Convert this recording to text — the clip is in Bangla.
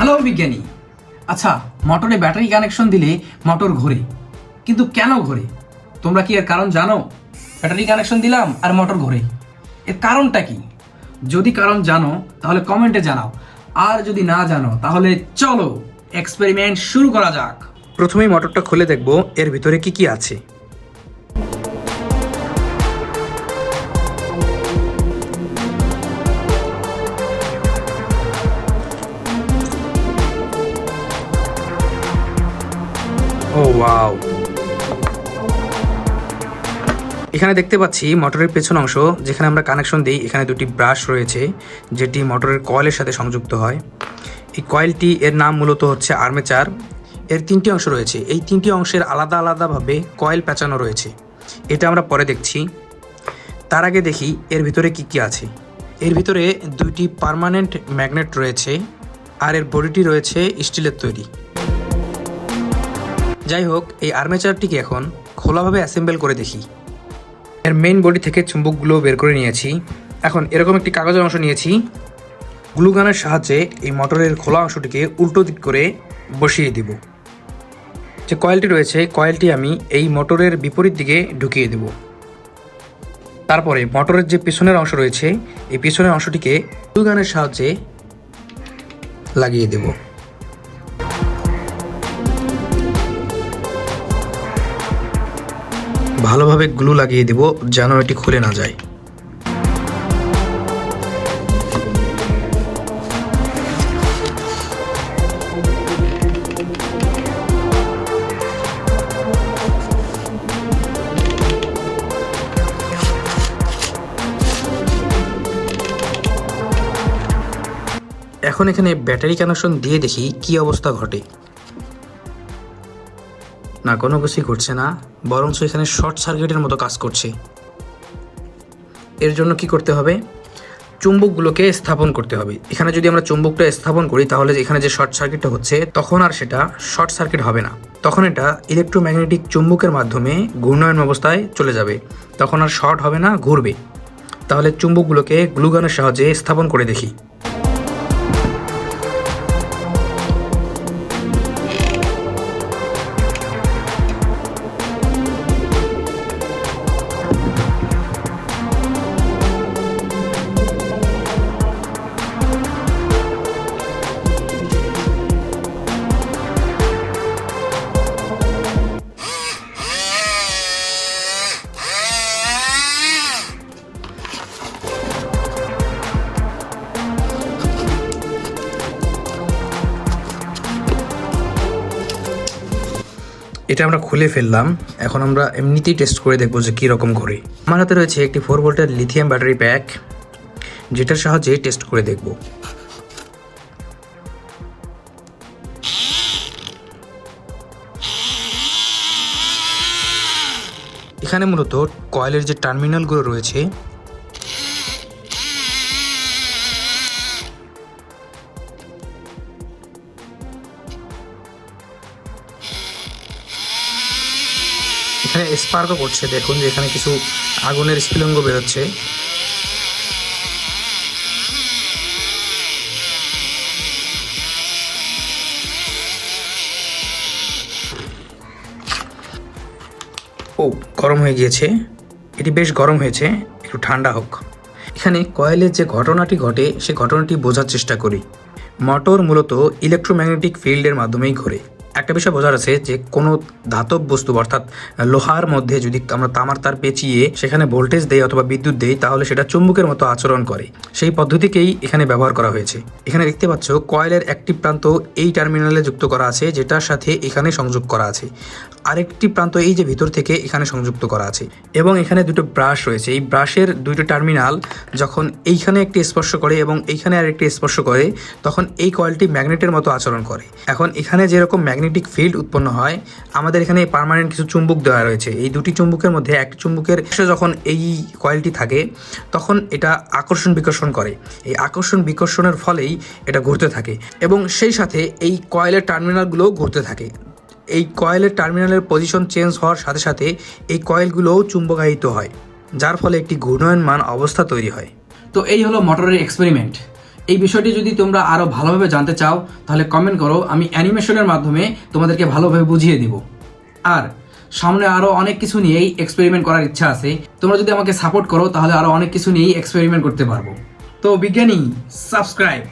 হ্যালো বিজ্ঞানী। আচ্ছা, মোটরে ব্যাটারি কানেকশন দিলে মোটর ঘোরে, কিন্তু কেন ঘোরে? তোমরা কি এর কারণ জানো? ব্যাটারি কানেকশন দিলাম আর মোটর ঘোরে, এর কারণটা কি? যদি কারণ জানো তাহলে কমেন্টে জানাও, আর যদি না জানো তাহলে চলো এক্সপেরিমেন্ট শুরু করা যাক। প্রথমেই মোটরটা খুলে দেখবো এর ভিতরে কি কি আছে। ও ওয়াও, এখানে দেখতে পাচ্ছি মোটরের পেছন অংশ যেখানে আমরা কানেকশন দিই। এখানে দুটি ব্রাশ রয়েছে যেটি মোটরের কয়েলের সাথে সংযুক্ত হয়। এই কয়েলটি এর নাম মূলত হচ্ছে আর্মেচার। এর তিনটি অংশ রয়েছে, এই তিনটি অংশের আলাদা আলাদাভাবে কয়েল পেঁচানো রয়েছে। এটা আমরা পরে দেখছি। তার আগে দেখি এর ভিতরে কি কি আছে। এর ভিতরে দুইটি পার্মানেন্ট ম্যাগনেট রয়েছে আর এর বডিটি রয়েছে স্টিলের তৈরি। যাই হোক, এই আর্মেচারটিকে এখন খোলাভাবে অ্যাসেম্বল করে দেখি। এর মেইন বডি থেকে চুম্বকগুলো বের করে নিয়েছি। এখন এরকম একটি কাগজের অংশ নিয়েছি। গ্লুগানের সাহায্যে এই মোটরের খোলা অংশটিকে উল্টো দিক করে বসিয়ে দিব। যে কয়েলটি রয়েছে, কয়েলটি আমি এই মোটরের বিপরীত দিকে ঢুকিয়ে দেব। তারপরে মোটরের যে পিছনের অংশ রয়েছে, এই পিছনের অংশটিকে গ্লুগানের সাহায্যে লাগিয়ে দেব। ভালোভাবে গ্লু লাগিয়ে দেব যেন এটি খুলে না যায়। এখন এখানে ব্যাটারি কানেকশন দিয়ে দেখি কি অবস্থা ঘটে। না, কোনো কিছুই ঘটছে না, বরঞ্চ এখানে শর্ট সার্কিটের মতো কাজ করছে। এর জন্য কি করতে হবে? চুম্বকগুলোকে স্থাপন করতে হবে। এখানে যদি আমরা চুম্বকটা স্থাপন করি তাহলে এখানে যে শর্ট সার্কিটটা হচ্ছে তখন আর সেটা শর্ট সার্কিট হবে না, তখন এটা ইলেকট্রোম্যাগনেটিক চুম্বকের মাধ্যমে ঘূর্ণায়ন অবস্থায় চলে যাবে। তখন আর শর্ট হবে না, ঘুরবে। তাহলে চুম্বকগুলোকে গ্লুগানের সাহায্যে স্থাপন করে দেখি। এটা আমরা খুলে ফেললাম। এখন আমরা এমনিতেই টেস্ট করে দেখবো যে কীরকম ঘোরে। আমার হাতে রয়েছে একটি 4 ভোল্টের লিথিয়াম ব্যাটারি প্যাক, যেটার সাহায্যে টেস্ট করে দেখব। এখানে মূলত কয়েলের যে টার্মিনালগুলো রয়েছে এখানে স্পার্কও করছে। দেখুন যে এখানে কিছু আগুনের স্ফুলিঙ্গ বেরোচ্ছে। ও, গরম হয়ে গিয়েছে। এটি বেশ গরম হয়েছে, একটু ঠান্ডা হোক। এখানে কয়েলের যে ঘটনাটি ঘটে সে ঘটনাটি বোঝার চেষ্টা করি। মোটর মূলত ইলেকট্রোম্যাগনেটিক ফিল্ডের মাধ্যমেই ঘোরে। একটা বিষয় বোঝার আছে যে কোনো ধাতব বস্তু অর্থাৎ লোহার মধ্যে যদি আমরা তামার তার পেঁচিয়ে সেখানে ভোল্টেজ দেই অথবা বিদ্যুৎ দেই তাহলে সেটা চুম্বকের মতো আচরণ করে। সেই পদ্ধতিকেই এখানে ব্যবহার করা হয়েছে। এখানে দেখতে পাচ্ছ কয়েলের একটি প্রান্ত এই টার্মিনালে যুক্ত করা আছে, যেটার সাথে এখানে সংযোগ করা আছে। আরেকটি প্রান্ত এই যে ভিতর থেকে এখানে সংযুক্ত করা আছে, এবং এখানে দুটো ব্রাশ রয়েছে। এই ব্রাশের দুটো টার্মিনাল যখন এইখানে একটি স্পর্শ করে এবং এইখানে আরেকটি স্পর্শ করে তখন এই কয়েলটি ম্যাগনেটের মতো আচরণ করে। এখন এখানে যেরকম ম্যাগনেটিক ফিল্ড উৎপন্ন হয়, আমাদের এখানে পার্মানেন্ট কিছু চুম্বক দেওয়া রয়েছে। এই দুটি চুম্বকের মধ্যে একটি চুম্বকের যখন এই কয়েলটি থাকে তখন এটা আকর্ষণ বিকর্ষণ করে। এই আকর্ষণ বিকর্ষণের ফলেই এটা ঘুরতে থাকে এবং সেই সাথে এই কয়েলের টার্মিনালগুলো ঘুরতে থাকে। এই কয়েলের টার্মিনালের পজিশন চেঞ্জ হওয়ার সাথে সাথে এই কয়েলগুলোও চুম্বকায়িত হয়, যার ফলে একটি ঘূর্ণায়মান অবস্থা তৈরি হয়। তো এই হলো মোটরের এক্সপেরিমেন্ট। এই বিষয়টি যদি তোমরা আরও ভালোভাবে জানতে চাও তাহলে কমেন্ট করো, আমি অ্যানিমেশনের মাধ্যমে তোমাদেরকে ভালোভাবে বুঝিয়ে দিব। আর সামনে আরও অনেক কিছু নিয়েই এক্সপেরিমেন্ট করার ইচ্ছা আছে। তোমরা যদি আমাকে সাপোর্ট করো তাহলে আরও অনেক কিছু নিয়েই এক্সপেরিমেন্ট করতে পারবো। তো বিজ্ঞানী সাবস্ক্রাইব।